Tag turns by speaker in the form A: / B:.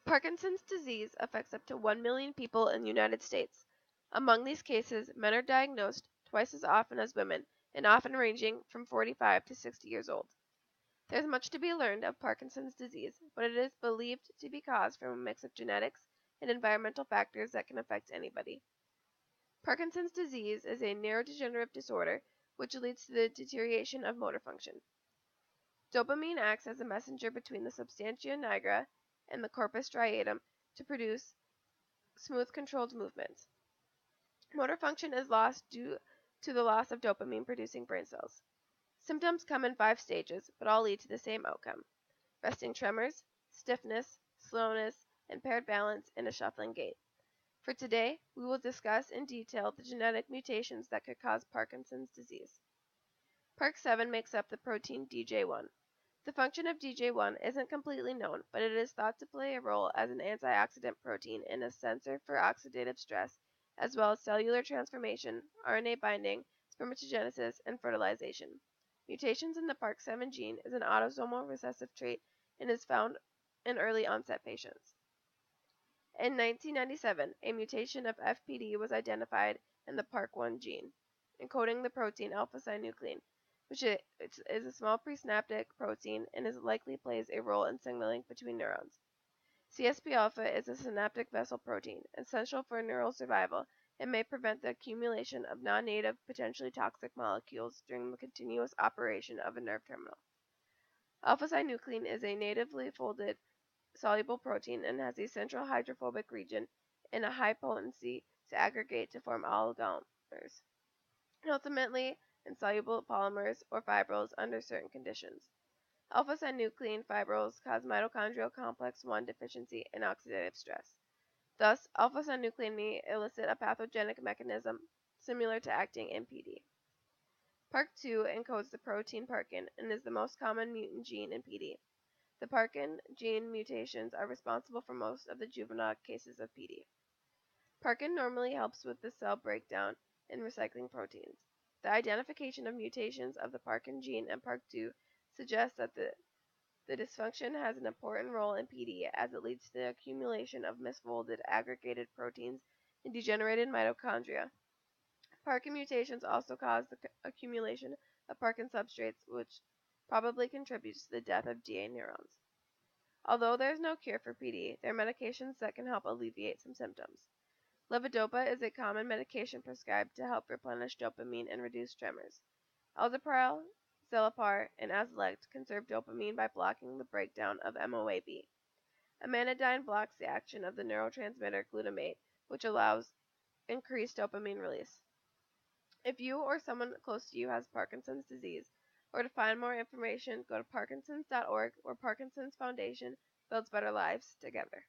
A: Parkinson's disease affects up to 1 million people in the United States. Among these cases, men are diagnosed twice as often as women, and often ranging from 45 to 60 years old. There is much to be learned of Parkinson's disease, but it is believed to be caused from a mix of genetics and environmental factors that can affect anybody. Parkinson's disease is a neurodegenerative disorder which leads to the deterioration of motor function. Dopamine acts as a messenger between the substantia nigra and the corpus striatum to produce smooth, controlled movements. Motor function is lost due to the loss of dopamine-producing brain cells. Symptoms come in 5 stages, but all lead to the same outcome: resting tremors, stiffness, slowness, impaired balance, and a shuffling gait. For today, we will discuss in detail the genetic mutations that could cause Parkinson's disease. PARK7 makes up the protein DJ1. The function of DJ1 isn't completely known, but it is thought to play a role as an antioxidant protein and a sensor for oxidative stress, as well as cellular transformation, RNA binding, spermatogenesis, and fertilization. Mutations in the PARK7 gene is an autosomal recessive trait and is found in early onset patients. In 1997, a mutation of FPD was identified in the PARK1 gene, encoding the protein alpha-synuclein, which is a small presynaptic protein and likely plays a role in signaling between neurons. CSP-alpha is a synaptic vessel protein, essential for neural survival, and may prevent the accumulation of non-native, potentially toxic molecules during the continuous operation of a nerve terminal. Alpha-synuclein is a natively folded soluble protein and has a central hydrophobic region and a high potency to aggregate to form oligomers, and ultimately insoluble polymers or fibrils under certain conditions. Alpha-synuclein fibrils cause mitochondrial complex 1 deficiency and oxidative stress. Thus, alpha-synuclein may elicit a pathogenic mechanism similar to acting in PD. PARK2 encodes the protein parkin and is the most common mutant gene in PD. The parkin gene mutations are responsible for most of the juvenile cases of PD. Parkin normally helps with the cell breakdown and recycling proteins. The identification of mutations of the parkin gene and PARK2 suggests that the dysfunction has an important role in PD as it leads to the accumulation of misfolded aggregated proteins in degenerated mitochondria. Parkin mutations also cause the accumulation of parkin substrates, which probably contributes to the death of GA neurons. Although there is no cure for PD, there are medications that can help alleviate some symptoms. Levodopa is a common medication prescribed to help replenish dopamine and reduce tremors. Alzapril, Zilipar, and Azilect conserve dopamine by blocking the breakdown of MOAB. Amantadine blocks the action of the neurotransmitter glutamate, which allows increased dopamine release. If you or someone close to you has Parkinson's disease, or to find more information, go to parkinsons.org, where Parkinson's Foundation builds better lives together.